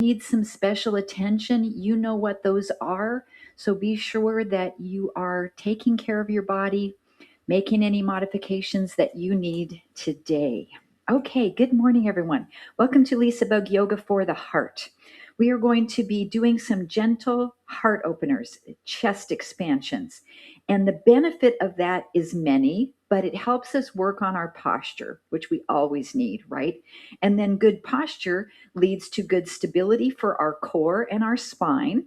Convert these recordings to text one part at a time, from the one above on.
need some special attention, you know what those are. So be sure that you are taking care of your body, making any modifications that you need today. Okay, good morning, everyone. Welcome to LisaBug Yoga for the Heart. We are going to be doing some gentle heart openers, chest expansions. And the benefit of that is many, but it helps us work on our posture, which we always need, right? And then good posture leads to good stability for our core and our spine,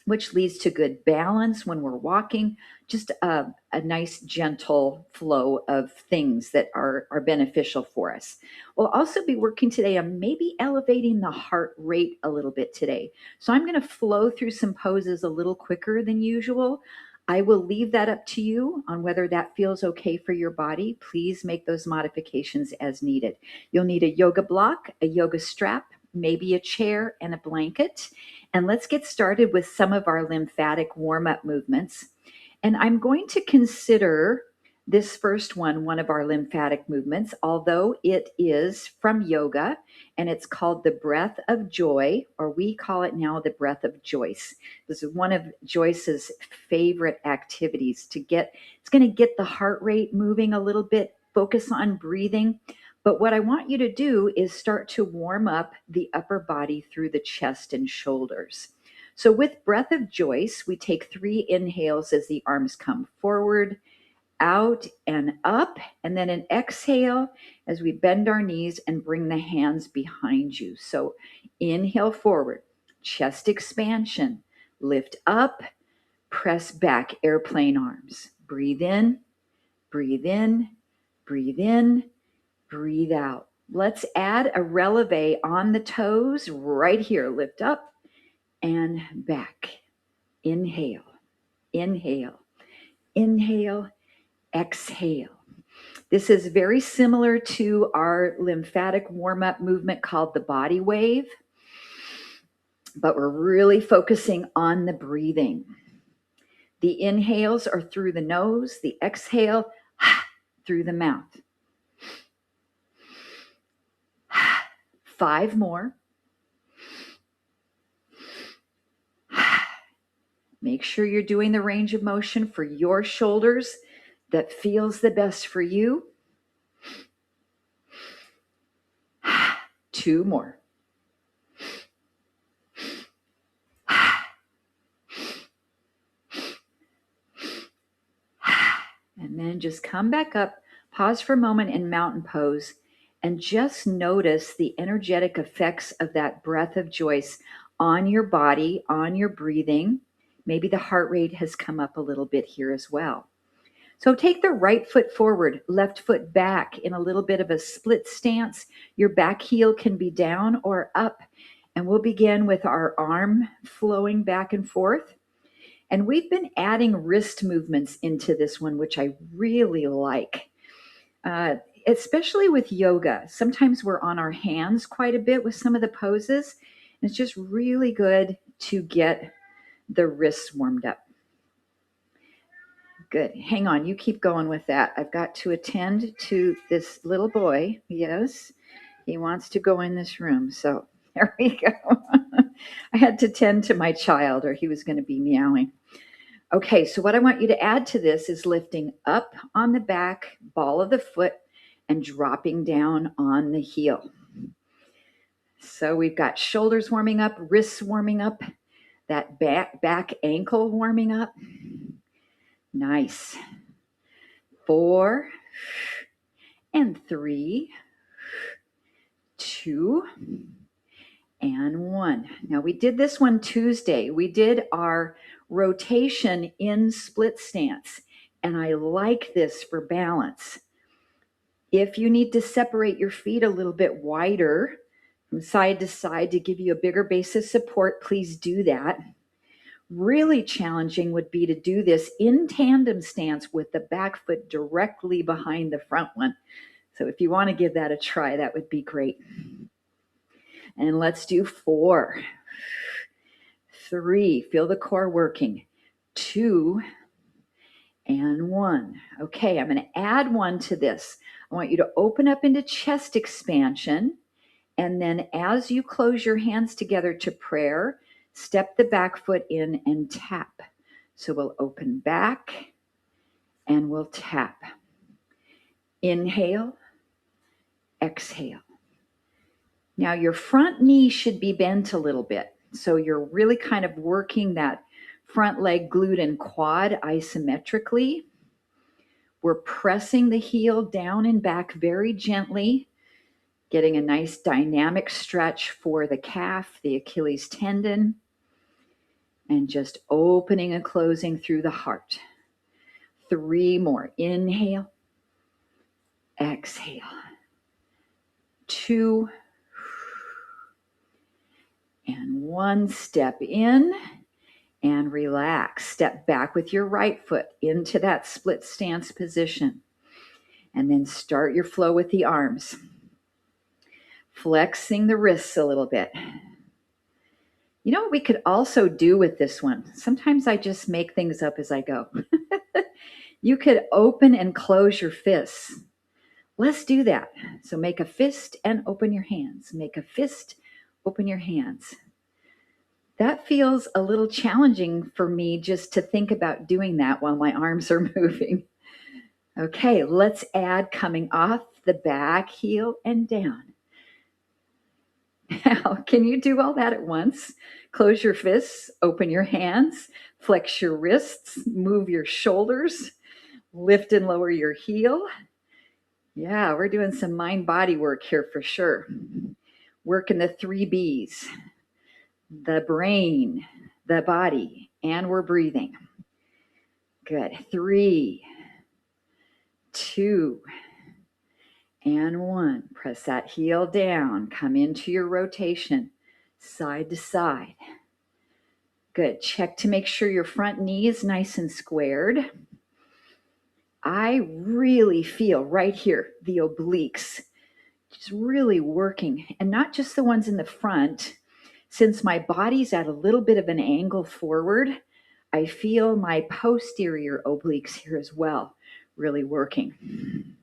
which leads to good balance when we're walking, just a nice gentle flow of things that are beneficial for us. We'll also be working today on maybe elevating the heart rate a little bit today. So I'm going to flow through some poses a little quicker than usual. I will leave that up to you on whether that feels okay for your body. Please make those modifications as needed. You'll need a yoga block, a yoga strap, maybe a chair, and a blanket. And let's get started with some of our lymphatic warm-up movements. And I'm going to consider this first one of our lymphatic movements, although it is from yoga, and it's called the breath of joy, or we call it now the breath of Joyce. This is one of Joyce's favorite activities it's going to get the heart rate moving a little bit, focus on breathing. But what I want you to do is start to warm up the upper body through the chest and shoulders. So with Breath of Joyce, we take 3 inhales as the arms come forward, out and up, and then an exhale as we bend our knees and bring the hands behind you. So inhale forward, chest expansion, lift up, press back, airplane arms. Breathe in, breathe in, breathe in. Breathe out. Let's add a releve on the toes right here. Lift up and back. Inhale, inhale, inhale, exhale. This is very similar to our lymphatic warm-up movement called the body wave, but we're really focusing on the breathing. The inhales are through the nose, the exhale through the mouth. 5 more. Make sure you're doing the range of motion for your shoulders that feels the best for you. 2 more. And then just come back up, pause for a moment in mountain pose, and just notice the energetic effects of that breath of Joyce on your body, on your breathing. Maybe the heart rate has come up a little bit here as well. So take the right foot forward, left foot back in a little bit of a split stance. Your back heel can be down or up. And we'll begin with our arm flowing back and forth. And we've been adding wrist movements into this one, which I really like, especially with yoga. Sometimes we're on our hands quite a bit with some of the poses. And it's just really good to get the wrists warmed up. Good. Hang on. You keep going with that. I've got to attend to this little boy. Yes, he wants to go in this room. So there we go. I had to tend to my child or he was going to be meowing. Okay, so what I want you to add to this is lifting up on the back, ball of the foot, and dropping down on the heel. So we've got shoulders warming up, wrists warming up, that back ankle warming up. Nice. 4 and 3, 2 and 1. Now we did this one Tuesday. We did our rotation in split stance, and I like this for balance. If you need to separate your feet a little bit wider from side to side to give you a bigger base of support, please do that. Really challenging would be to do this in tandem stance with the back foot directly behind the front one. So if you want to give that a try, that would be great. And let's do 4, 3, feel the core working, 2 and 1. Okay, I'm going to add 1 to this. I want you to open up into chest expansion And then as you close your hands together to prayer, step the back foot in and tap. So we'll open back and we'll tap. Inhale, exhale. Now your front knee should be bent a little bit. So you're really kind of working that front leg, glute, and quad isometrically. We're pressing the heel down and back very gently, getting a nice dynamic stretch for the calf, the Achilles tendon, and just opening and closing through the heart. 3 more. Inhale, exhale. 2, and 1. Step in and relax. Step back with your right foot into that split stance position. And then start your flow with the arms. Flexing the wrists a little bit. You know what we could also do with this one? Sometimes I just make things up as I go. You could open and close your fists. Let's do that. So make a fist and open your hands. Make a fist, open your hands. That feels a little challenging for me just to think about doing that while my arms are moving. Okay, let's add coming off the back heel and down. Now, can you do all that at once? Close your fists, open your hands, flex your wrists, move your shoulders, lift and lower your heel. Yeah, we're doing some mind-body work here for sure. Working the 3 B's, the brain, the body, and we're breathing. Good. 3, 2, and 1. Press that heel down. Come into your rotation, side to side. Good. Check to make sure your front knee is nice and squared. I really feel right here, the obliques, just really working. And not just the ones in the front. Since my body's at a little bit of an angle forward, I feel my posterior obliques here as well, really working.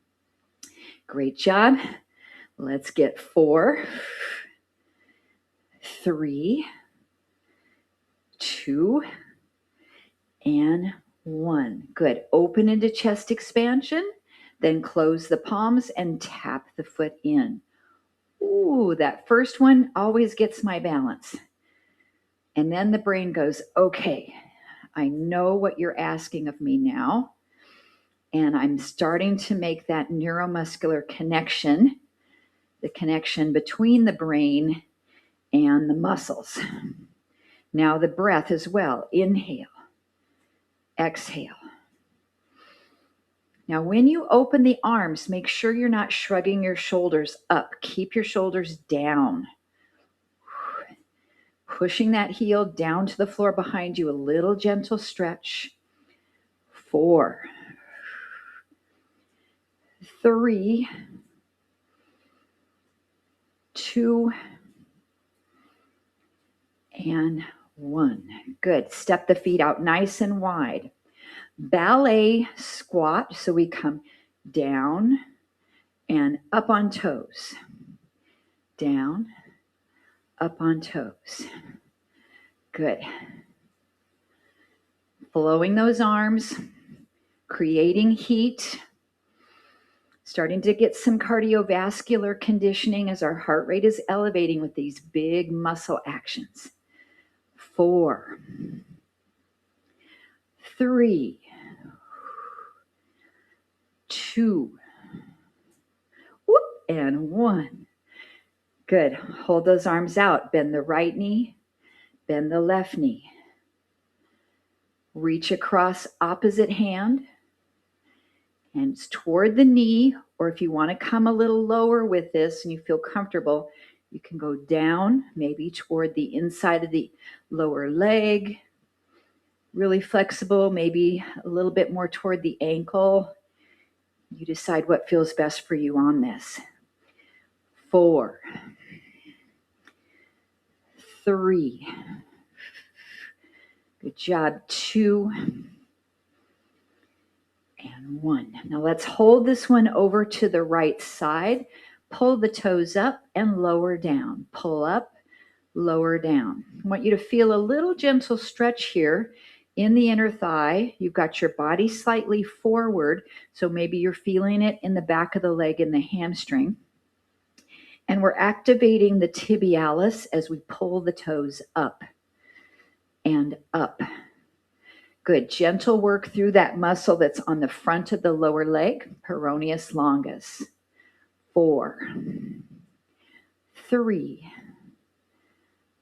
Great job. Let's get 4, 3, 2, and 1. Good. Open into chest expansion, then close the palms and tap the foot in. Ooh, that first one always gets my balance. And then the brain goes, okay, I know what you're asking of me now. And I'm starting to make that neuromuscular connection, the connection between the brain and the muscles. Now the breath as well. Inhale, exhale. Now when you open the arms, make sure you're not shrugging your shoulders up. Keep your shoulders down. Pushing that heel down to the floor behind you, a little gentle stretch. 4, 3, 2, and 1. Good. Step the feet out nice and wide. Ballet squat, so we come down and up on toes. Down, up on toes. Good. Flowing those arms, creating heat, starting to get some cardiovascular conditioning as our heart rate is elevating with these big muscle actions. 4, 3, 2, and 1. Good. Hold those arms out. Bend the right knee, bend the left knee. Reach across opposite hand, and it's toward the knee, or if you want to come a little lower with this and you feel comfortable, you can go down, maybe toward the inside of the lower leg. Really flexible, maybe a little bit more toward the ankle. You decide what feels best for you on this. 4, 3. Good job. 2, and 1. Now let's hold this one over to the right side. Pull the toes up and lower down. Pull up, lower down. I want you to feel a little gentle stretch here in the inner thigh. You've got your body slightly forward, so maybe you're feeling it in the back of the leg and the hamstring. And we're activating the tibialis as we pull the toes up and up. Good. Gentle work through that muscle that's on the front of the lower leg, peroneus longus. 4, 3,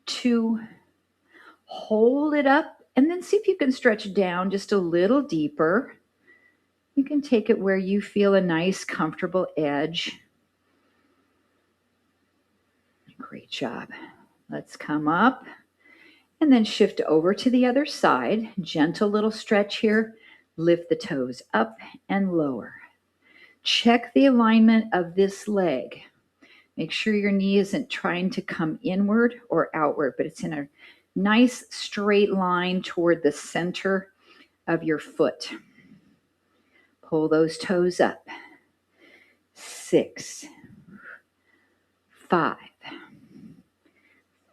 2, hold it up, and then see if you can stretch down just a little deeper. You can take it where you feel a nice, comfortable edge. Great job. Let's come up and then shift over to the other side. Gentle little stretch here. Lift the toes up and lower. Check the alignment of this leg. Make sure your knee isn't trying to come inward or outward, but it's in a nice straight line toward the center of your foot. Pull those toes up. 6, 5,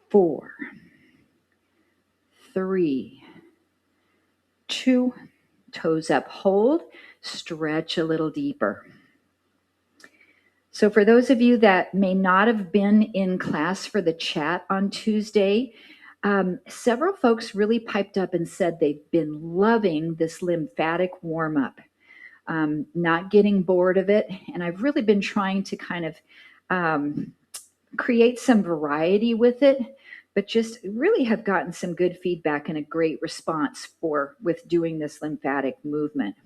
4, 3, 2, toes up, hold, stretch a little deeper. So for those of you that may not have been in class for the chat on Tuesday, several folks really piped up and said they've been loving this lymphatic warm-up, not getting bored of it. And With really been trying to kind of create some variety with it, but just really have gotten some good feedback and a great response with doing this lymphatic movement.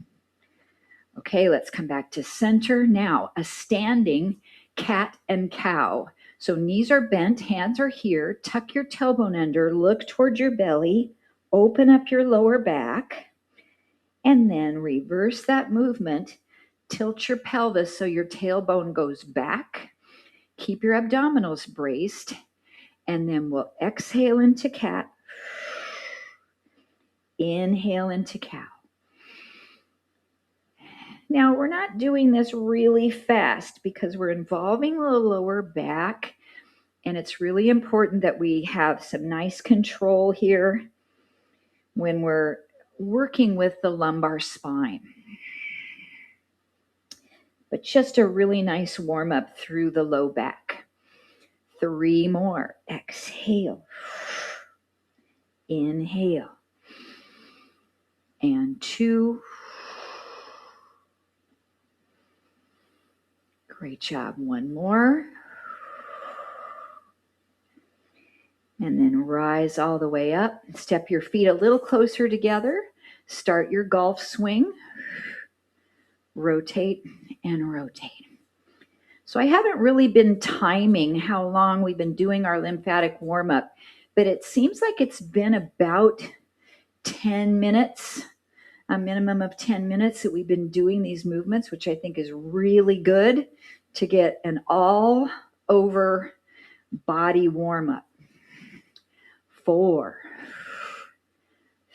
Okay, let's come back to center. Now, a standing cat and cow. So knees are bent, hands are here. Tuck your tailbone under, look towards your belly, open up your lower back, and then reverse that movement. Tilt your pelvis so your tailbone goes back. Keep your abdominals braced, and then we'll exhale into cat. Inhale into cow. Now, we're not doing this really fast because we're involving the lower back, and it's really important that we have some nice control here when we're working with the lumbar spine. But just a really nice warm up through the low back. 3 more. Exhale. Inhale. And 2. Great job. 1 more. And then rise all the way up. Step your feet a little closer together. Start your golf swing. Rotate and rotate. So I haven't really been timing how long we've been doing our lymphatic warm-up, but it seems like it's been about 10 minutes, a minimum of 10 minutes that we've been doing these movements, which I think is really good to get an all-over body warm-up. 4,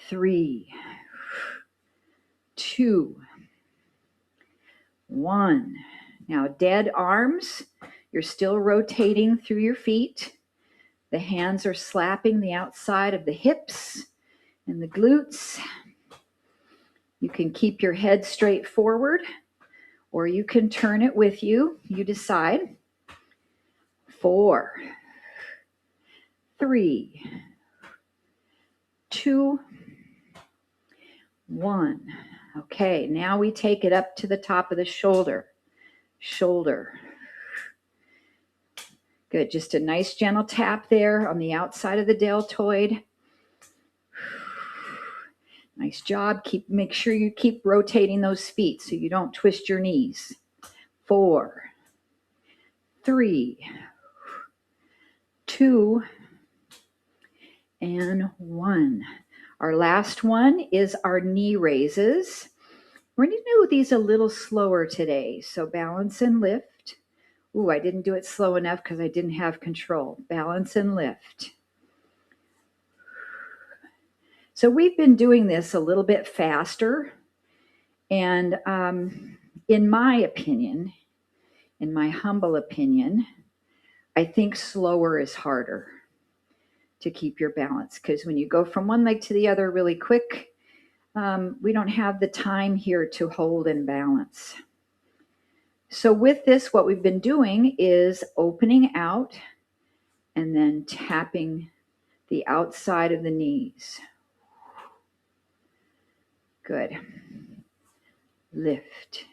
3, 2, 1. Now, dead arms, you're still rotating through your feet. The hands are slapping the outside of the hips and the glutes. You can keep your head straight forward, or you can turn it with you. You decide. 4, 3, 2, 1. Okay, now we take it up to the top of the shoulder. Shoulder. Good, just a nice gentle tap there on the outside of the deltoid. Nice job. Make sure you keep rotating those feet so you don't twist your knees. 4, 3, 2, and 1. Our last one is our knee raises. We're going to do these a little slower today. So balance and lift. Ooh, I didn't do it slow enough because I didn't have control. Balance and lift. So we've been doing this a little bit faster. And in my opinion, in my humble opinion, I think slower is harder to keep your balance, because when you go from one leg to the other really quick, we don't have the time here to hold and balance. So with this, what we've been doing is opening out and then tapping the outside of the knees. Good. Lift.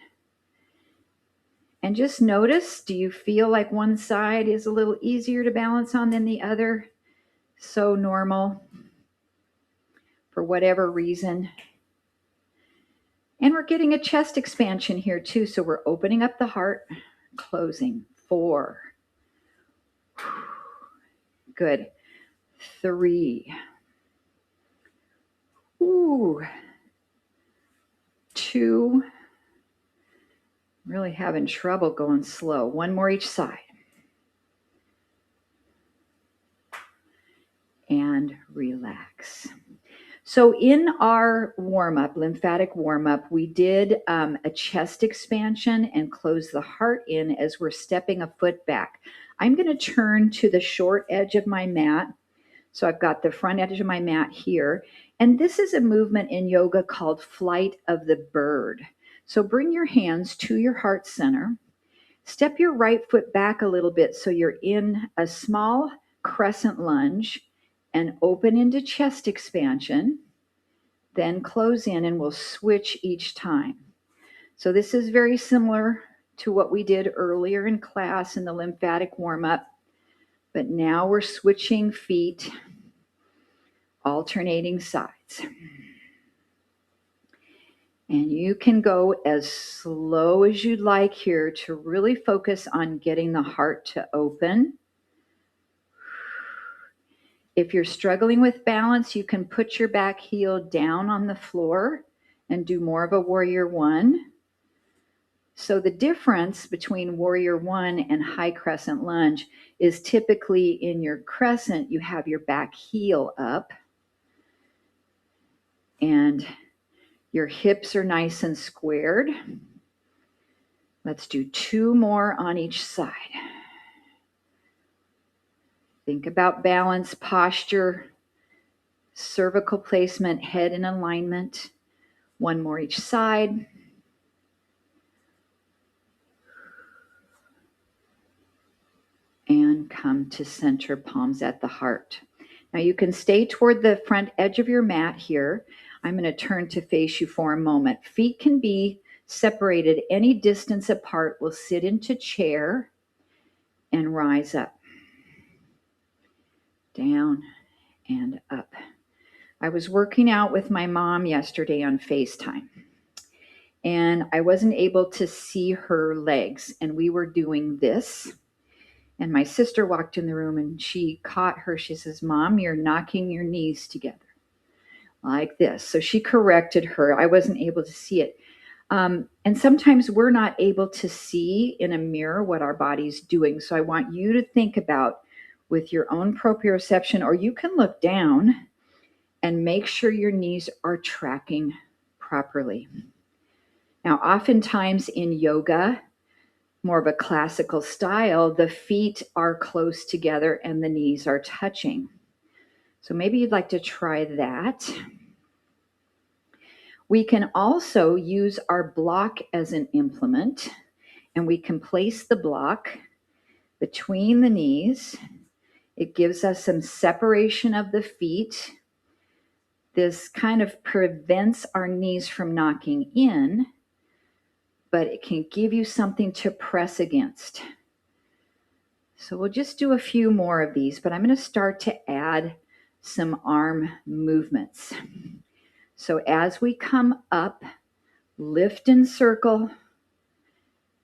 And just notice, do you feel like one side is a little easier to balance on than the other? So normal for whatever reason. And we're getting a chest expansion here too. So we're opening up the heart, closing. 4. Good. 3. Ooh. 2. Really having trouble going slow. 1 more each side. And relax. So in our warm-up, lymphatic warm-up, we did a chest expansion and close the heart in as we're stepping a foot back. I'm going to turn to the short edge of my mat. So I've got the front edge of my mat here. And this is a movement in yoga called Flight of the Bird. So bring your hands to your heart center. Step your right foot back a little bit so you're in a small crescent lunge and open into chest expansion. Then close in, and we'll switch each time. So this is very similar to what we did earlier in class in the lymphatic warm-up, but now we're switching feet, alternating sides. And you can go as slow as you'd like here to really focus on getting the heart to open. If you're struggling with balance, you can put your back heel down on the floor and do more of a warrior 1. So the difference between warrior 1 and high crescent lunge is typically in your crescent, you have your back heel up and your hips are nice and squared. Let's do 2 more on each side. Think about balance, posture, cervical placement, head in alignment. 1 more each side. And come to center, palms at the heart. Now you can stay toward the front edge of your mat here. I'm going to turn to face you for a moment. Feet can be separated any distance apart. We'll sit into chair and rise up. Down and up. I was working out with my mom yesterday on FaceTime, and I wasn't able to see her legs, and we were doing this. And my sister walked in the room and she caught her. She says, "Mom, you're knocking your knees together like this." So she corrected her. I wasn't able to see it. And sometimes we're not able to see in a mirror what our body's doing. So I want you to think about with your own proprioception, or you can look down and make sure your knees are tracking properly. Now, oftentimes in yoga, more of a classical style, the feet are close together and the knees are touching. So maybe you'd like to try that. We can also use our block as an implement, and we can place the block between the knees. It gives us some separation of the feet. This kind of prevents our knees from knocking in, but it can give you something to press against. So we'll just do a few more of these, but I'm going to start to add some arm movements. So as we come up, lift and circle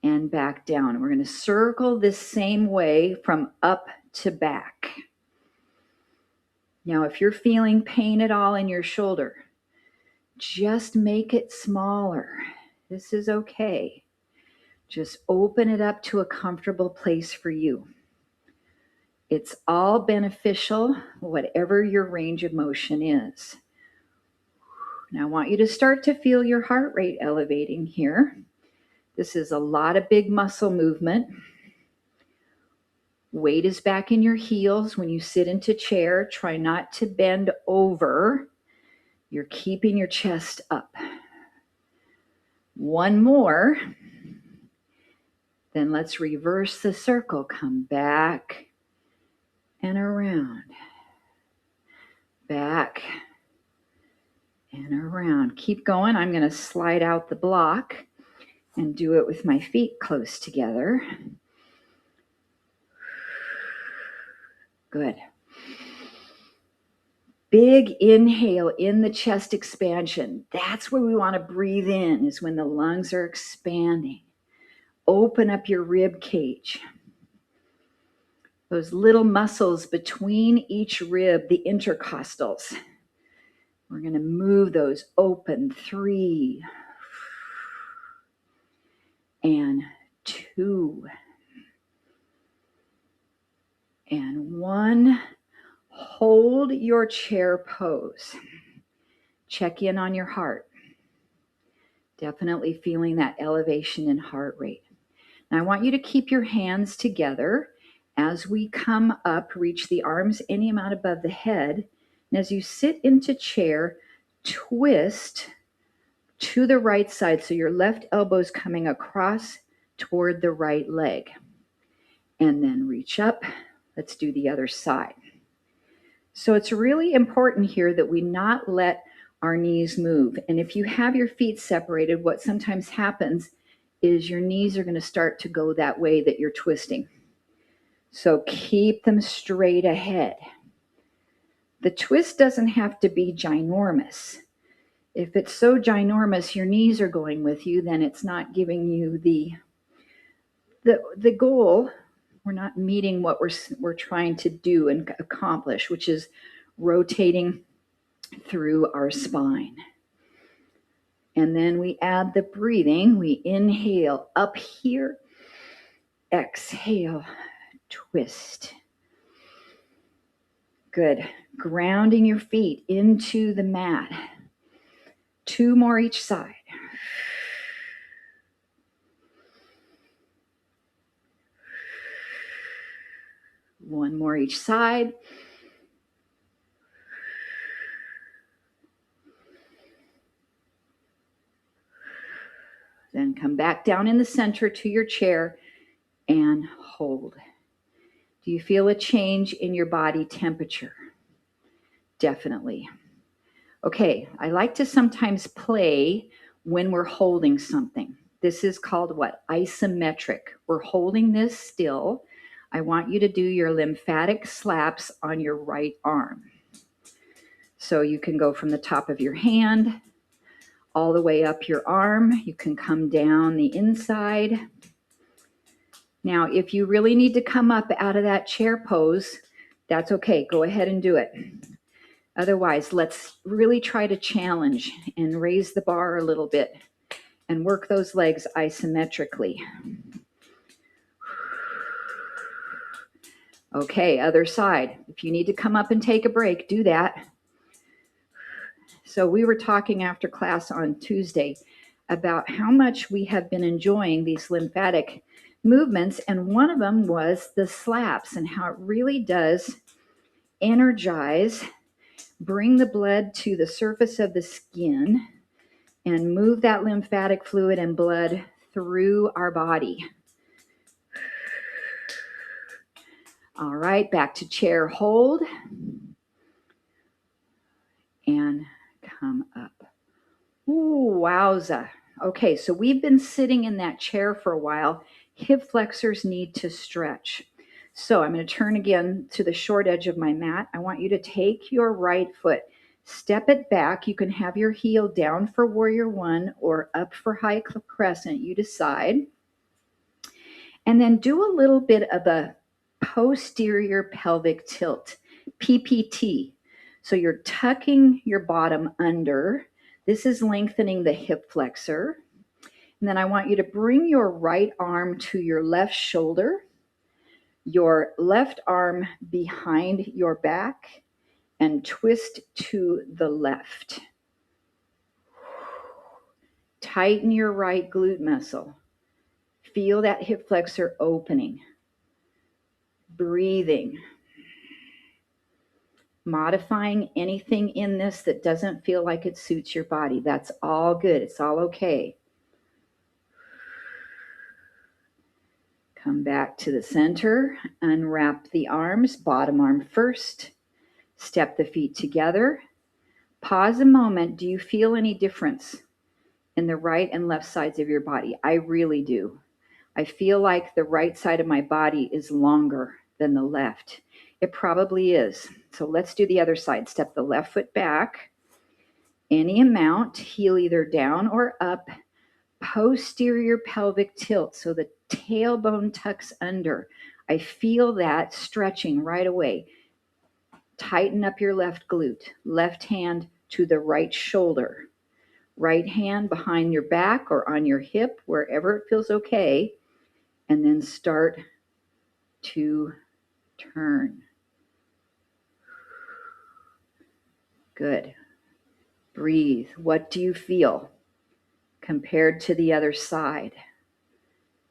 and back down. We're going to circle this same way from up to back. Now, if you're feeling pain at all in your shoulder, just make it smaller. This is okay. Just open it up to a comfortable place for you. It's all beneficial, whatever your range of motion is. Now I want you to start to feel your heart rate elevating here. This is a lot of big muscle movement. Weight is back in your heels when you sit into chair. Try not to bend over. You're keeping your chest up. One more. Then let's reverse the circle. Come back and around. Back and around. Keep going. I'm going to slide out the block and do it with my feet close together. Good. Big inhale in the chest expansion. That's where we want to breathe in, is when the lungs are expanding. Open up your rib cage. Those little muscles between each rib, the intercostals. We're going to move those open. 3 and 2 and 1. Hold your chair pose. Check in on your heart. Definitely feeling that elevation in heart rate. Now I want you to keep your hands together as we come up, reach the arms any amount above the head. And as you sit into chair, twist to the right side. So your left elbow is coming across toward the right leg. And then reach up. Let's do the other side. So it's really important here that we not let our knees move. And if you have your feet separated, what sometimes happens is your knees are going to start to go that way that you're twisting. So keep them straight ahead. The twist doesn't have to be ginormous. If it's so ginormous, your knees are going with you, then it's not giving you the goal. We're not meeting what we're trying to do and accomplish, which is rotating through our spine. And then we add the breathing. We inhale up here, exhale, twist. Good. Grounding your feet into the mat. 2 more each side. One more each side. Then come back down in the center to your chair and hold. Do you feel a change in your body temperature? Definitely. Okay, I like to sometimes play when we're holding something. This is called what? Isometric. We're holding this still. I want you to do your lymphatic slaps on your right arm. So you can go from the top of your hand all the way up your arm. You can come down the inside. Now, if you really need to come up out of that chair pose, that's okay. Go ahead and do it. Otherwise, let's really try to challenge and raise the bar a little bit and work those legs isometrically. Okay, other side. If you need to come up and take a break, do that. So we were talking after class on Tuesday about how much we have been enjoying these lymphatic movements, and one of them was the slaps and how it really does energize, bring the blood to the surface of the skin, and move that lymphatic fluid and blood through our body. All right, back to chair hold. And come up. Ooh, wowza. Okay, so we've been sitting in that chair for a while. Hip flexors need to stretch. So I'm going to turn again to the short edge of my mat. I want you to take your right foot, step it back. You can have your heel down for warrior 1 or up for high crescent. You decide. And then do a little bit of a posterior pelvic tilt, PPT. So you're tucking your bottom under. This is lengthening the hip flexor. And then I want you to bring your right arm to your left shoulder, your left arm behind your back, and twist to the left. Tighten your right glute muscle. feel that hip flexor opening. Breathing. Modifying anything in this that doesn't feel like it suits your body. That's all good. It's all okay. Come back to the center. Unwrap the arms, bottom arm first. Step the feet together. Pause a moment. Do you feel any difference in the right and left sides of your body? I really do. I feel like the right side of my body is longer than the left. It probably is. So let's do the other side. Step the left foot back. Any amount, heel either down or up. Posterior pelvic tilt, so the tailbone tucks under. I feel that stretching right away. Tighten up your left glute. Left hand to the right shoulder. Right hand behind your back or on your hip, wherever it feels okay. And then start to turn. Good. Breathe. What do you feel compared to the other side?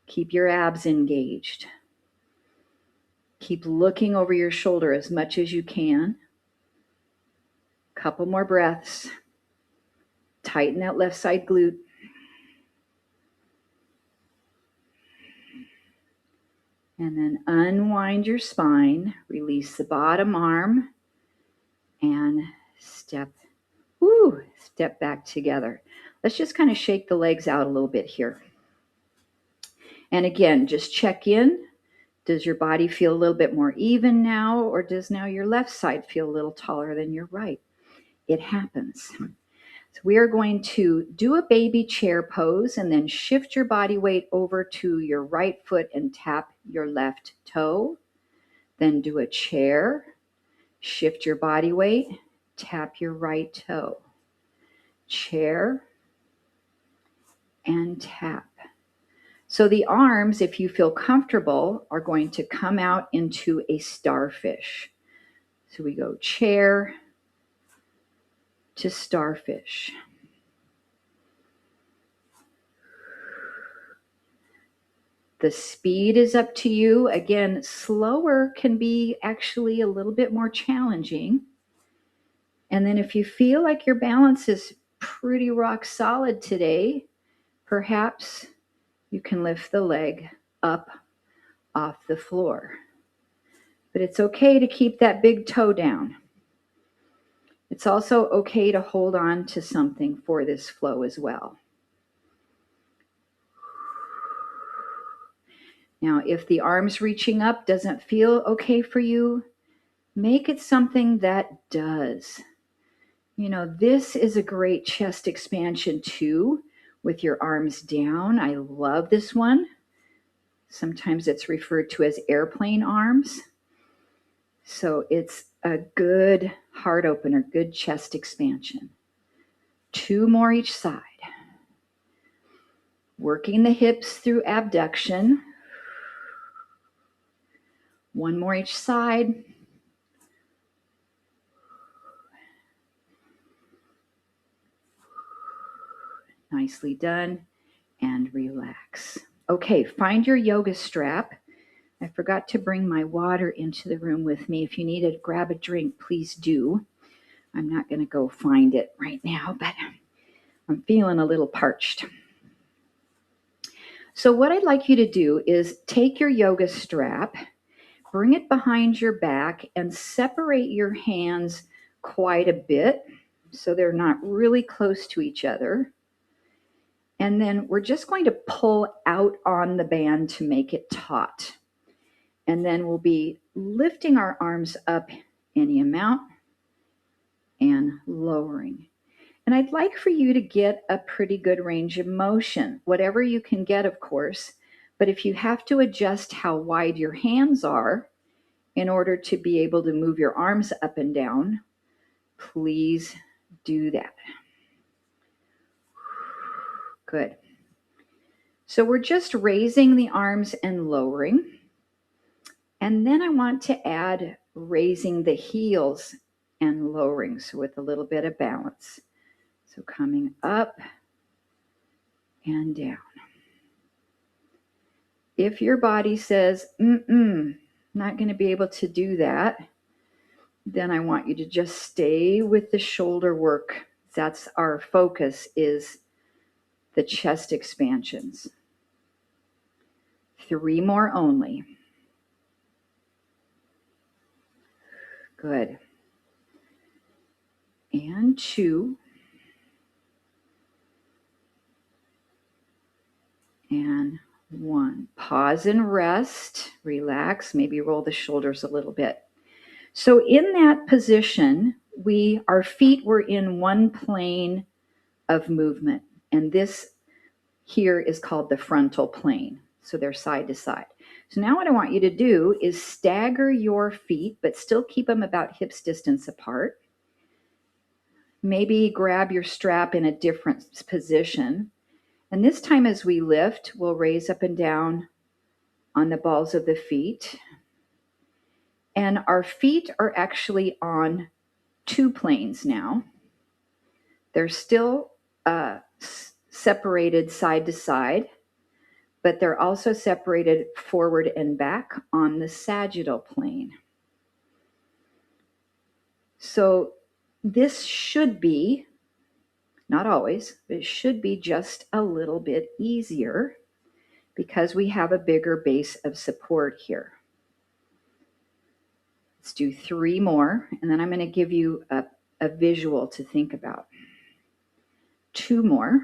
Keep your abs engaged. Keep looking over your shoulder as much as you can. Couple more breaths. Tighten that left side glute. And then unwind your spine. Release the bottom arm. And step back together. Let's just kind of shake the legs out a little bit here. And again, just check in. Does your body feel a little bit more even now, or does now your left side feel a little taller than your right? It happens. So we are going to do a baby chair pose and then shift your body weight over to your right foot and tap your left toe. Then do a chair, shift your body weight, tap your right toe. Chair and tap. So the arms, if you feel comfortable, are going to come out into a starfish. So we go chair to starfish. The speed is up to you. Again, slower can be actually a little bit more challenging. And then if you feel like your balance is pretty rock solid today, perhaps you can lift the leg up off the floor. But it's okay to keep that big toe down. It's also okay to hold on to something for this flow as well. Now, if the arms reaching up doesn't feel okay for you, make it something that does. You know, this is a great chest expansion too, with your arms down. I love this one. Sometimes it's referred to as airplane arms. So it's a good heart opener, good chest expansion. 2 more each side. Working the hips through abduction. 1 more each side. Nicely done. And relax. Okay, find your yoga strap. I forgot to bring my water into the room with me. If you need to grab a drink, please do. I'm not going to go find it right now, but I'm feeling a little parched. So what I'd like you to do is take your yoga strap, bring it behind your back, and separate your hands quite a bit so they're not really close to each other. And then we're just going to pull out on the band to make it taut. And then we'll be lifting our arms up any amount and lowering. And I'd like for you to get a pretty good range of motion, whatever you can get, of course. But if you have to adjust how wide your hands are in order to be able to move your arms up and down, please do that. Good. So we're just raising the arms and lowering. And then I want to add raising the heels and lowering, so with a little bit of balance. So coming up and down. If your body says, not going to be able to do that, then I want you to just stay with the shoulder work. That's our focus, is the chest expansions. 3 more only. Good. And 2. And 1. Pause and rest. Relax. Maybe roll the shoulders a little bit. So in that position, our feet were in one plane of movement. And this here is called the frontal plane. So they're side to side. So now what I want you to do is stagger your feet, but still keep them about hips distance apart. Maybe grab your strap in a different position. And this time as we lift, we'll raise up and down on the balls of the feet. And our feet are actually on 2 planes now. They're still separated side to side, but they're also separated forward and back on the sagittal plane. So this should be, not always, but it should be just a little bit easier because we have a bigger base of support here. Let's do 3 more, and then I'm going to give you a visual to think about. 2 more.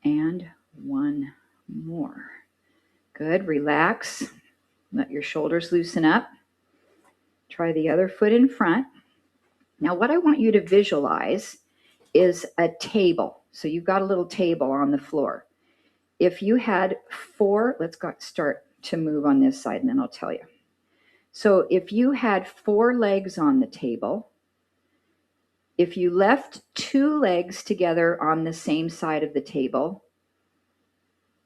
And 1 more. Good. Relax. Let your shoulders loosen up. Try the other foot in front. Now, what I want you to visualize is a table. So you've got a little table on the floor. If you had 4, let's start to move on this side and then I'll tell you. So if you had 4 legs on the table, if you left 2 legs together on the same side of the table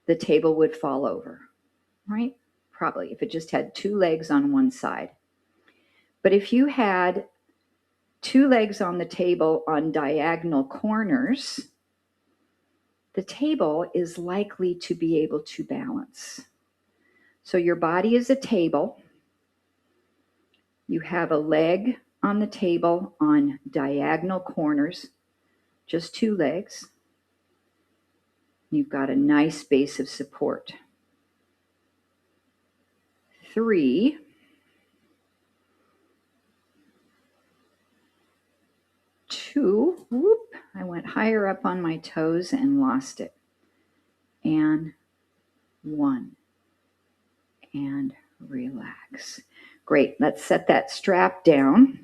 would fall over, right? Probably, if it just had 2 legs on one side. But if you had 2 legs on the table on diagonal corners, the table is likely to be able to balance. So your body is a table. You have a leg on the table on diagonal corners, just 2 legs. You've got a nice base of support. 3. 2. Whoop, I went higher up on my toes and lost it. And 1. And relax. Great. Let's set that strap down.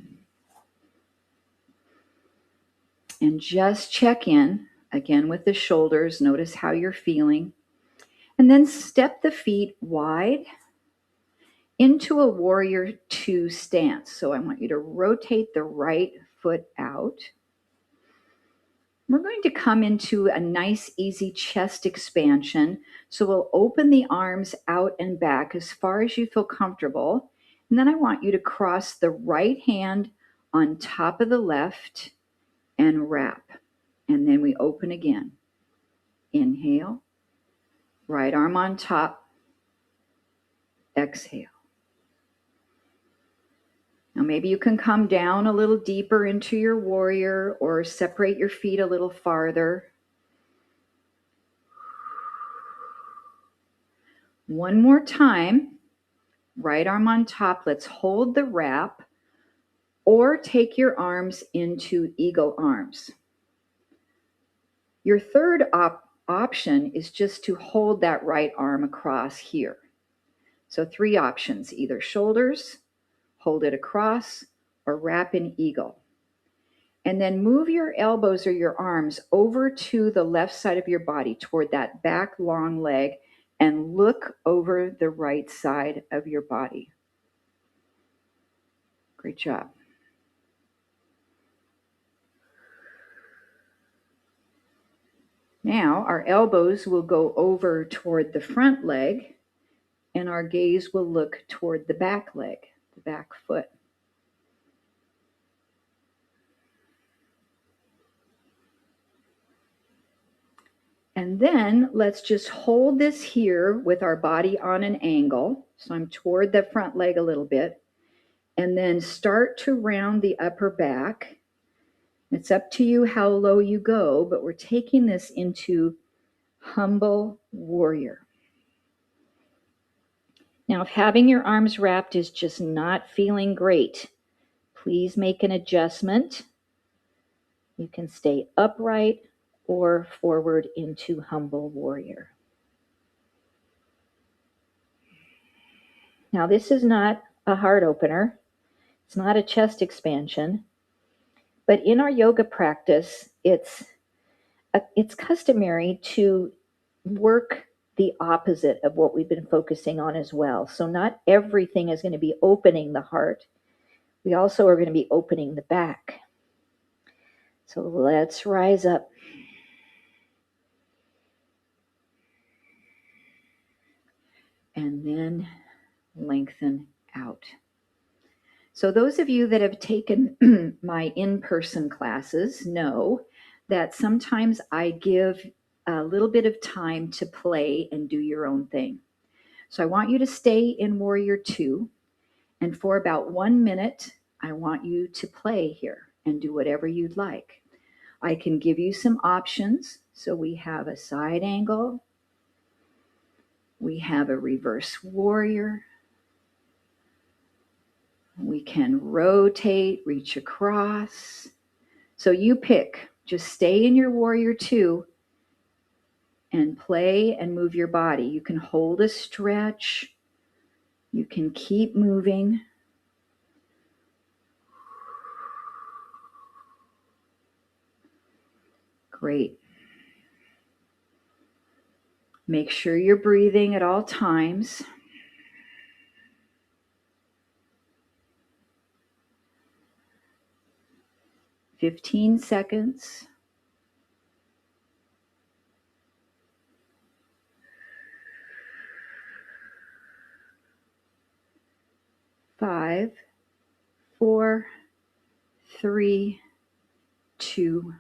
And just check in again with the shoulders. Notice how you're feeling. And then step the feet wide into a warrior 2 stance. So I want you to rotate the right foot out. We're going to come into a nice, easy chest expansion. So we'll open the arms out and back as far as you feel comfortable. And then I want you to cross the right hand on top of the left and wrap. And then we open again. Inhale. Right arm on top. Exhale. Now maybe you can come down a little deeper into your warrior or separate your feet a little farther. 1 more time. Right arm on top. Let's hold the wrap or take your arms into eagle arms. Your third option is just to hold that right arm across here. So 3 options, either shoulders, hold it across, or wrap in eagle. And then move your elbows or your arms over to the left side of your body toward that back long leg and look over the right side of your body. Great job. Now our elbows will go over toward the front leg and our gaze will look toward the back leg, the back foot. And then let's just hold this here with our body on an angle. So I'm toward the front leg a little bit. And then start to round the upper back. It's up to you how low you go, but we're taking this into humble warrior. Now, if having your arms wrapped is just not feeling great, please make an adjustment. You can stay upright or forward into humble warrior. Now, this is not a heart opener. It's not a chest expansion. But in our yoga practice, it's customary to work the opposite of what we've been focusing on as well. So not everything is going to be opening the heart. We also are going to be opening the back. So let's rise up. And then lengthen out. So those of you that have taken my in-person classes know that sometimes I give a little bit of time to play and do your own thing. So I want you to stay in Warrior 2, and for about 1 minute, I want you to play here and do whatever you'd like. I can give you some options. So we have a side angle. We have a reverse warrior. We can rotate, reach across. So you pick. Just stay in your Warrior 2 and play and move your body. You can hold a stretch. You can keep moving. Great. Make sure you're breathing at all times. "15 seconds. Five, 4, 3, 2,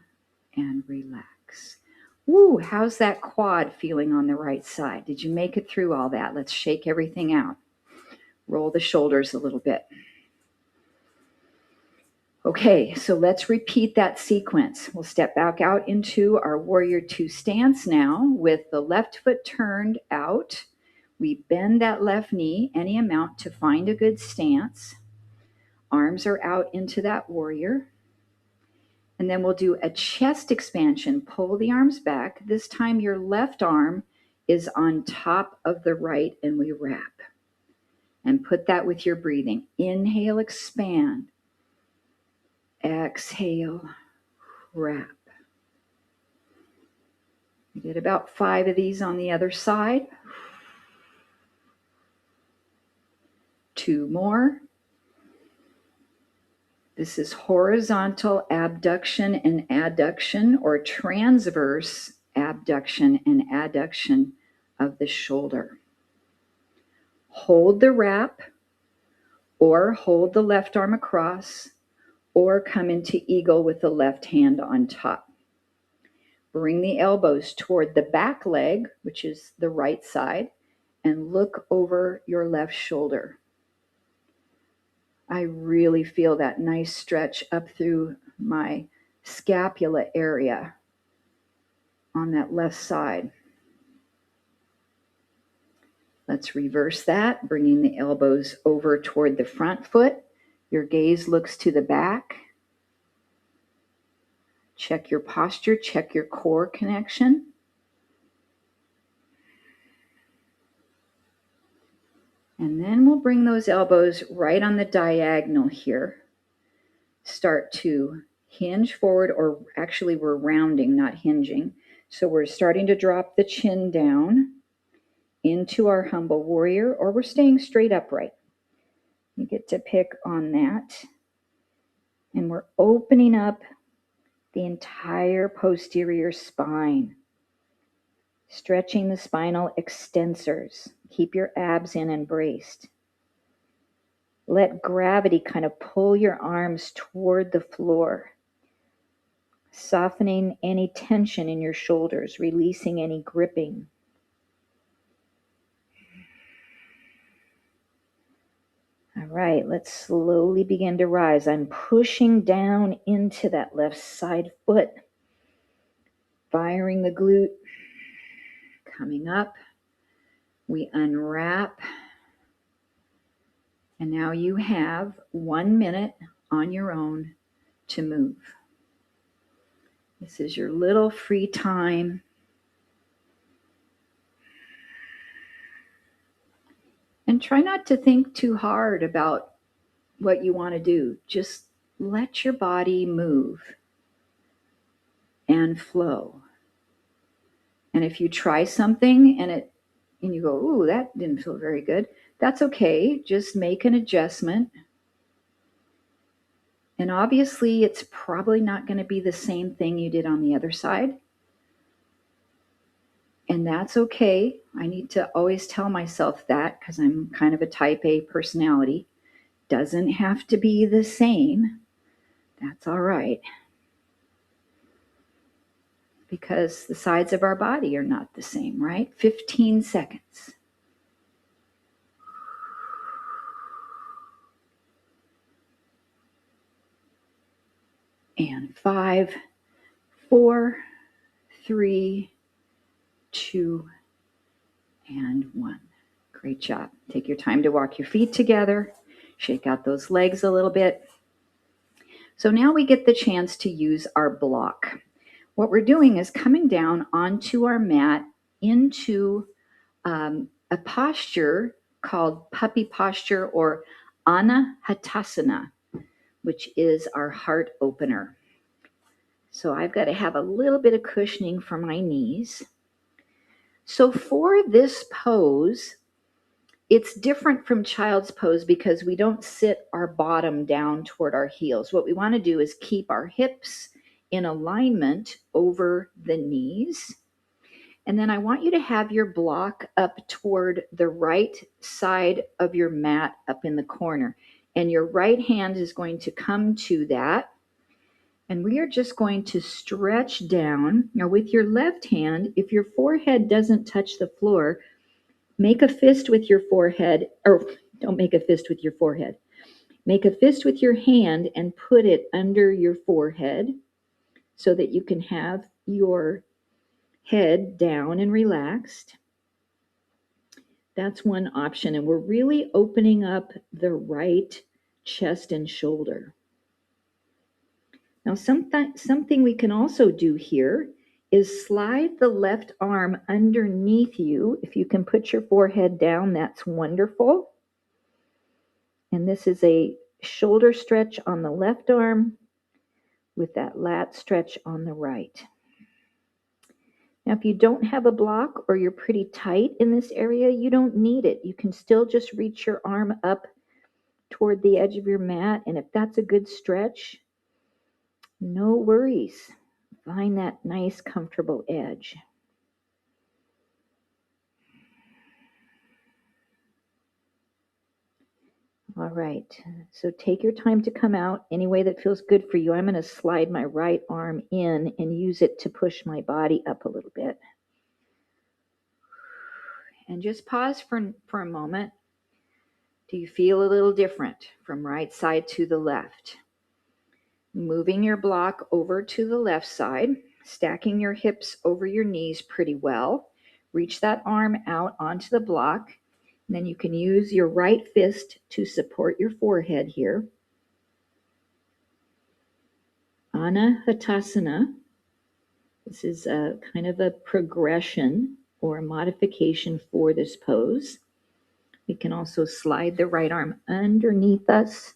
and relax. Woo, how's that quad feeling on the right side? Did you make it through all that? Let's shake everything out. Roll the shoulders a little bit. Okay, so let's repeat that sequence. We'll step back out into our Warrior 2 stance now with the left foot turned out. We bend that left knee any amount to find a good stance. Arms are out into that warrior. And then we'll do a chest expansion. Pull the arms back. This time your left arm is on top of the right, and we wrap. And put that with your breathing. Inhale, expand. Exhale, wrap. We did about 5 of these on the other side. 2 more. This is horizontal abduction and adduction, or transverse abduction and adduction of the shoulder. Hold the wrap, or hold the left arm across, or come into eagle with the left hand on top. Bring the elbows toward the back leg, which is the right side, and look over your left shoulder. I really feel that nice stretch up through my scapula area on that left side. Let's reverse that, bringing the elbows over toward the front foot. Your gaze looks to the back. Check your posture, check your core connection. And then we'll bring those elbows right on the diagonal here. Start to hinge forward, or actually we're rounding, not hinging. So we're starting to drop the chin down into our humble warrior, or we're staying straight upright. You get to pick on that. And we're opening up the entire posterior spine, stretching the spinal extensors. Keep your abs in and braced. Let gravity kind of pull your arms toward the floor. softening any tension in your shoulders, releasing any gripping. All right, let's slowly begin to rise. I'm pushing down into that left side foot, firing the glute, coming up. We unwrap. And now you have 1 minute on your own to move. This is your little free time. And try not to think too hard about what you want to do. Just let your body move and flow. And if you try something and you go, ooh, that didn't feel very good, that's okay. Just make an adjustment. And obviously, it's probably not going to be the same thing you did on the other side. And that's okay. I need to always tell myself that because I'm kind of a type A personality. Doesn't have to be the same. That's all right. Because the sides of our body are not the same, right? 15 seconds. And 5, 4, 3, 2, and 1. Great job. Take your time to walk your feet together. Shake out those legs a little bit. So now we get the chance to use our block. What we're doing is coming down onto our mat into a posture called puppy posture or Anahatasana, which is our heart opener. So I've got to have a little bit of cushioning for my knees. So for this pose, it's different from child's pose because we don't sit our bottom down toward our heels. What we want to do is keep our hips in alignment over the knees. And then I want you to have your block up toward the right side of your mat up in the corner. And your right hand is going to come to that. And we are just going to stretch down. Now with your left hand, if your forehead doesn't touch the floor, make a fist with your forehead, or don't make a fist with your forehead. Make a fist with your hand and put it under your forehead so that you can have your head down and relaxed. That's one option. And we're really opening up the right chest and shoulder. Now, something we can also do here is slide the left arm underneath you. If you can put your forehead down, that's wonderful. And this is a shoulder stretch on the left arm with that lat stretch on the right. Now, if you don't have a block or you're pretty tight in this area, you don't need it. You can still just reach your arm up toward the edge of your mat. And if that's a good stretch, no worries. Find that nice, comfortable edge. All right, so take your time to come out any way that feels good for you. I'm going to slide my right arm in and use it to push my body up a little bit. And just pause for a moment. Do you feel a little different from right side to the left? Moving your block over to the left side, stacking your hips over your knees pretty well. Reach that arm out onto the block. And then you can use your right fist to support your forehead here. Anahatasana. This is a kind of a progression or a modification for this pose. We can also slide the right arm underneath us.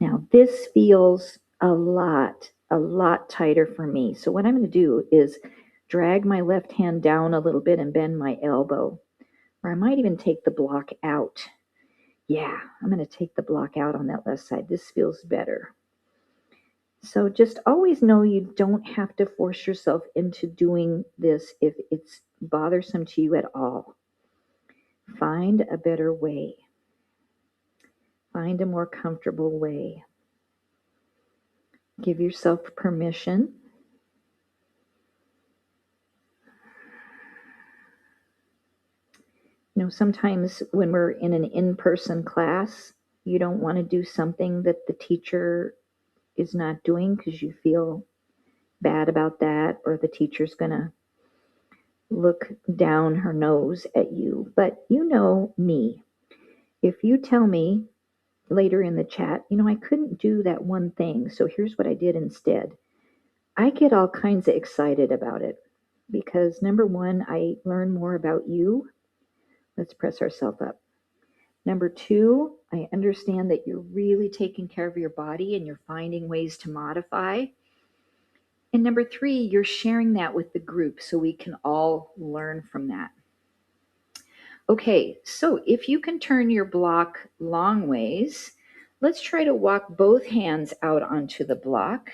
Now this feels a lot tighter for me. So what I'm going to do is drag my left hand down a little bit and bend my elbow. Or I might even take the block out. Yeah, I'm going to take the block out on that left side. This feels better. So just always know you don't have to force yourself into doing this if it's bothersome to you at all. Find a better way. Find a more comfortable way. Give yourself permission. Sometimes when we're in an in-person class, you don't want to do something that the teacher is not doing because you feel bad about that, or the teacher's going to look down her nose at you. But you know me. If you tell me later in the chat, I couldn't do that one thing, so here's what I did instead, I get all kinds of excited about it because number one, I learn more about you. Let's press ourselves up. Number two, I understand that you're really taking care of your body and you're finding ways to modify. And number three, you're sharing that with the group so we can all learn from that. Okay, so if you can turn your block long ways, let's try to walk both hands out onto the block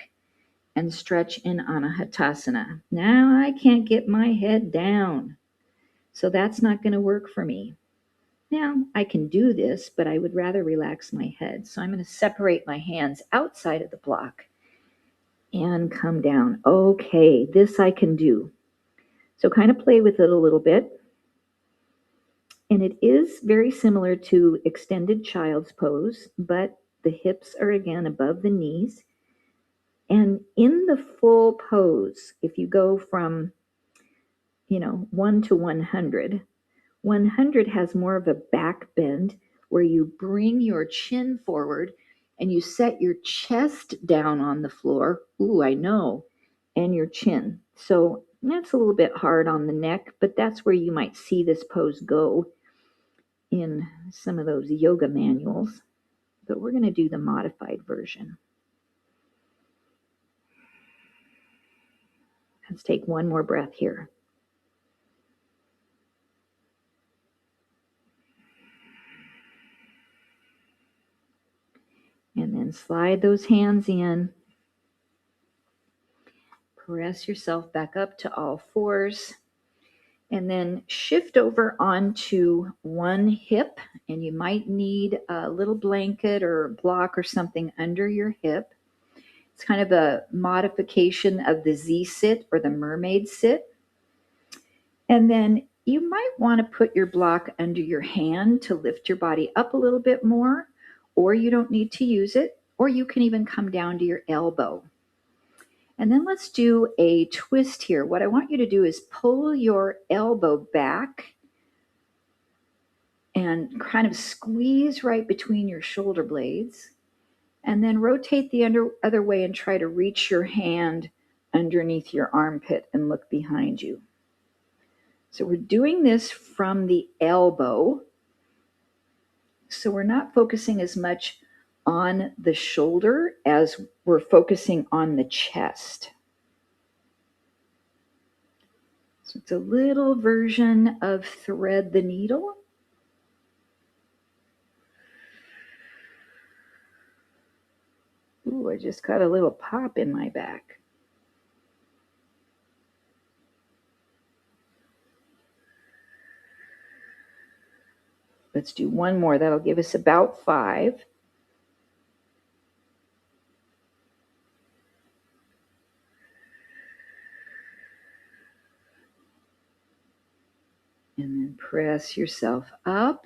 and stretch in Anahatasana. Now I can't get my head down, so that's not going to work for me. Now I can do this, but I would rather relax my head. So I'm going to separate my hands outside of the block and come down. Okay, this I can do. So kind of play with it a little bit. And it is very similar to extended child's pose, but the hips are again above the knees. And in the full pose, if you go from, 1 to 100, 100 has more of a back bend where you bring your chin forward and you set your chest down on the floor. Ooh, I know. And your chin. So that's a little bit hard on the neck, but that's where you might see this pose go in some of those yoga manuals. But we're going to do the modified version. Let's take one more breath here. And then slide those hands in. Press yourself back up to all fours. And then shift over onto one hip. And you might need a little blanket or block or something under your hip. It's kind of a modification of the Z-sit or the mermaid sit. And then you might want to put your block under your hand to lift your body up a little bit more, or you don't need to use it, or you can even come down to your elbow. And then let's do a twist here. What I want you to do is pull your elbow back and kind of squeeze right between your shoulder blades, and then rotate the other way and try to reach your hand underneath your armpit and look behind you. So we're doing this from the elbow. So we're not focusing as much on the shoulder as we're focusing on the chest. So it's a little version of thread the needle. Ooh, I just got a little pop in my back. Let's do one more. That'll give us about 5. And then press yourself up.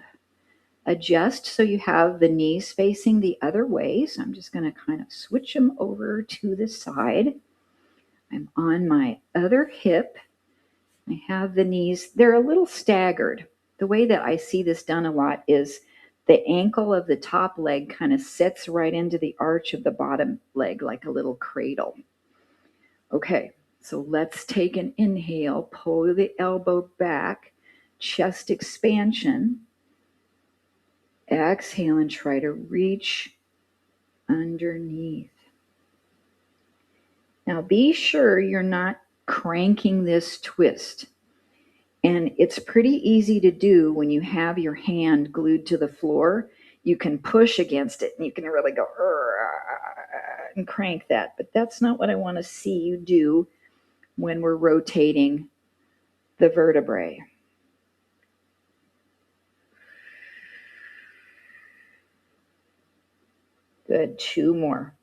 Adjust so you have the knees facing the other way. So I'm just going to kind of switch them over to the side. I'm on my other hip. I have the knees. They're a little staggered. The way that I see this done a lot is the ankle of the top leg kind of sits right into the arch of the bottom leg like a little cradle. Okay, so let's take an inhale, pull the elbow back, chest expansion. Exhale and try to reach underneath. Now be sure you're not cranking this twist. And it's pretty easy to do when you have your hand glued to the floor. You can push against it and you can really go and crank that. But that's not what I want to see you do when we're rotating the vertebrae. Good, 2 more.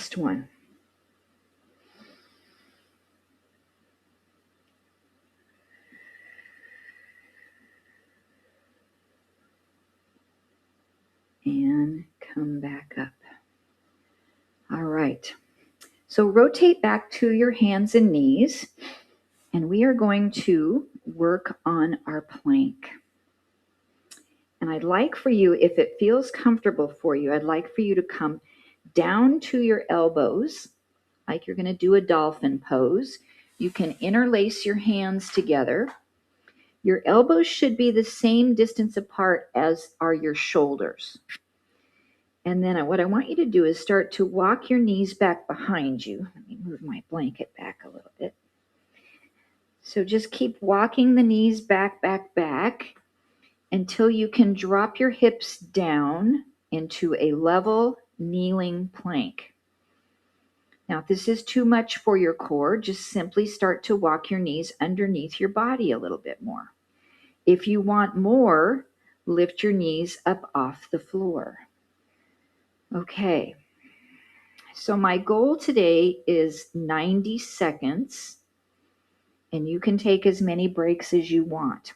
last one. And come back up. All right. So rotate back to your hands and knees, and we are going to work on our plank. And I'd like for you, if it feels comfortable for you, I'd like for you to come down to your elbows, like you're going to do a dolphin pose. You can interlace your hands together. Your elbows should be the same distance apart as are your shoulders. And then what I want you to do is start to walk your knees back behind you. Let me move my blanket back a little bit. So just keep walking the knees back, back, back until you can drop your hips down into a level kneeling plank. Now, if this is too much for your core, just simply start to walk your knees underneath your body a little bit more. If you want more, lift your knees up off the floor. Okay, so my goal today is 90 seconds, and you can take as many breaks as you want.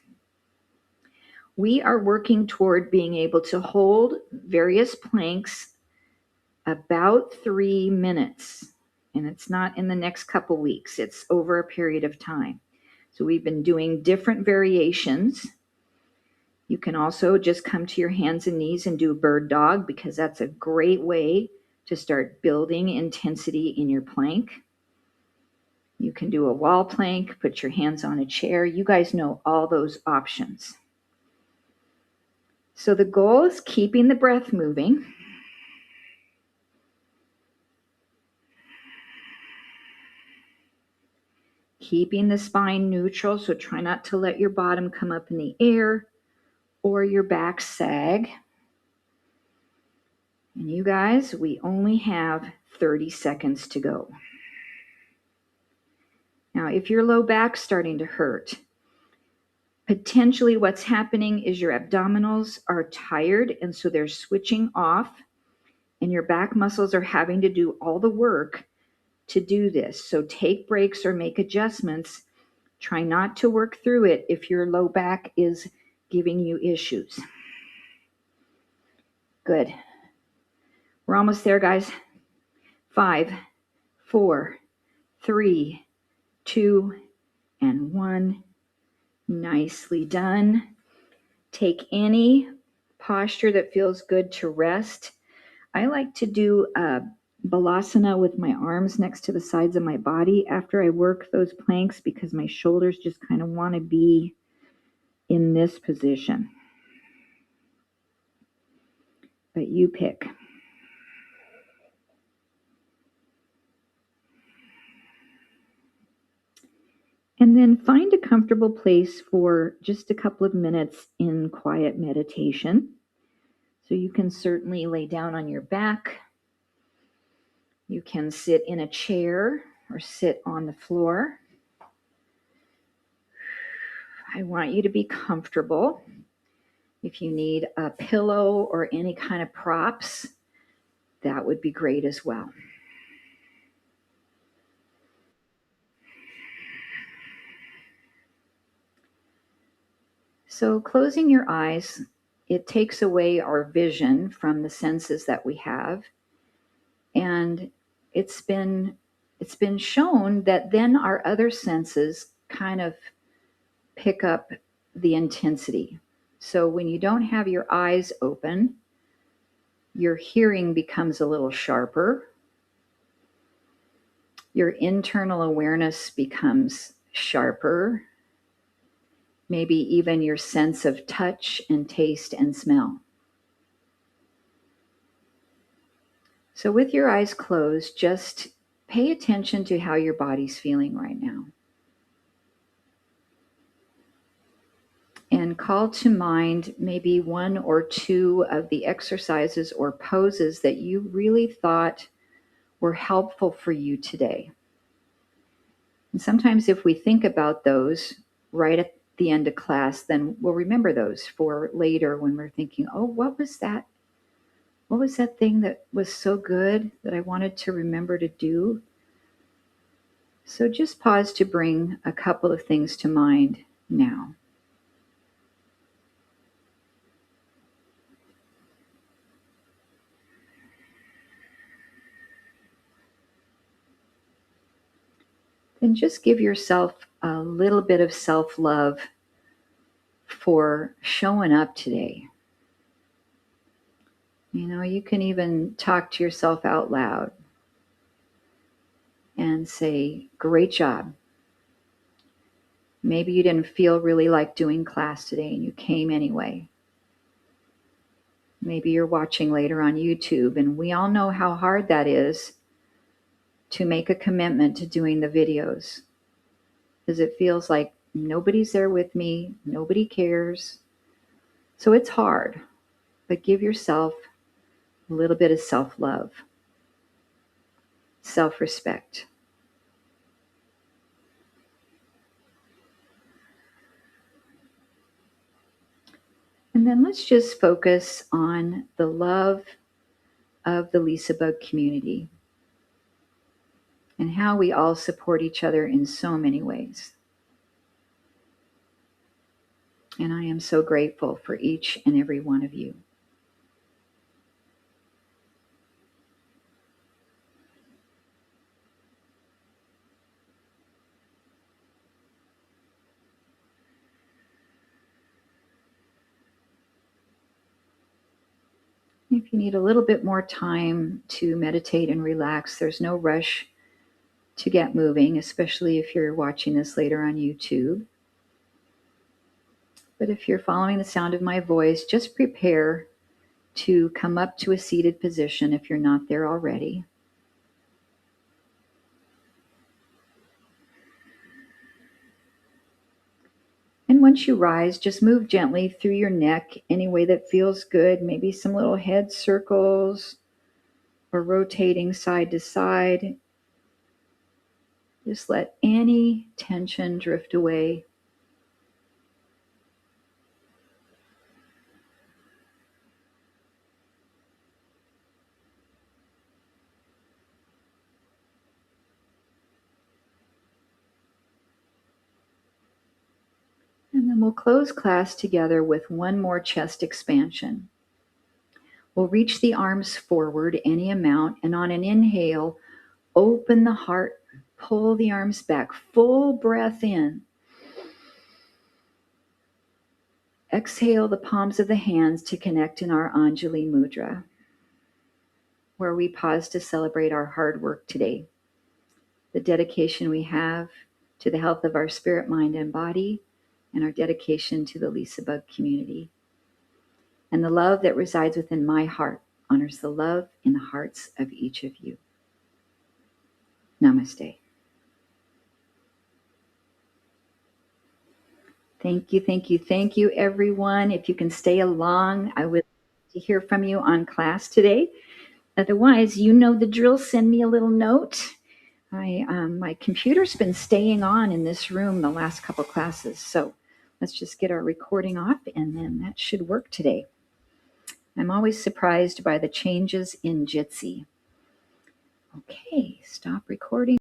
We are working toward being able to hold various planks about 3 minutes, and it's not in the next couple weeks, it's over a period of time. So we've been doing different variations. You can also just come to your hands and knees and do a bird dog, because that's a great way to start building intensity in your plank. You can do a wall plank, put your hands on a chair. You guys know all those options. So the goal is keeping the breath moving. Keeping the spine neutral, so try not to let your bottom come up in the air or your back sag. And you guys, we only have 30 seconds to go. Now, if your low back's starting to hurt, potentially what's happening is your abdominals are tired, and so they're switching off, and your back muscles are having to do all the work to do this. So take breaks or make adjustments. Try not to work through it if your low back is giving you issues. Good. We're almost there, guys. 5, 4, 3, 2, and 1. Nicely done. Take any posture that feels good to rest. I like to do a balasana with my arms next to the sides of my body after I work those planks, because my shoulders just kind of want to be in this position. But you pick. And then find a comfortable place for just a couple of minutes in quiet meditation. So you can certainly lay down on your back. You can sit in a chair or sit on the floor. I want you to be comfortable. If you need a pillow or any kind of props, that would be great as well. So closing your eyes, it takes away our vision from the senses that we have. And it's been shown that then our other senses kind of pick up the intensity. So when you don't have your eyes open, your hearing becomes a little sharper. Your internal awareness becomes sharper. Maybe even your sense of touch and taste and smell. So with your eyes closed, just pay attention to how your body's feeling right now. And call to mind maybe 1 or 2 of the exercises or poses that you really thought were helpful for you today. And sometimes if we think about those right at the end of class, then we'll remember those for later when we're thinking, oh, what was that What was that thing that was so good that I wanted to remember to do? So just pause to bring a couple of things to mind now. Then just give yourself a little bit of self love for showing up today. You know, you can even talk to yourself out loud and say, "Great job." Maybe you didn't feel really like doing class today and you came anyway. Maybe you're watching later on YouTube, and we all know how hard that is to make a commitment to doing the videos because it feels like nobody's there with me, nobody cares. So it's hard, but give yourself a little bit of self love, self respect. And then let's just focus on the love of the LisaBug community and how we all support each other in so many ways. And I am so grateful for each and every one of you. If you need a little bit more time to meditate and relax, there's no rush to get moving, especially if you're watching this later on YouTube. But if you're following the sound of my voice, just prepare to come up to a seated position if you're not there already. And once you rise, just move gently through your neck any way that feels good. Maybe some little head circles or rotating side to side. Just let any tension drift away. And then we'll close class together with one more chest expansion. We'll reach the arms forward any amount, and on an inhale, open the heart, pull the arms back, full breath in. Exhale the palms of the hands to connect in our Anjali Mudra, where we pause to celebrate our hard work today, the dedication we have to the health of our spirit, mind, and body, and our dedication to the LisaBug community. And the love that resides within my heart honors the love in the hearts of each of you. Namaste. Thank you, everyone. If you can stay along, I would like to hear from you on class today. Otherwise, you know the drill. Send me a little note. My computer's been staying on in this room the last couple classes, so let's just get our recording off, and then that should work today. I'm always surprised by the changes in Jitsi. Okay, stop recording.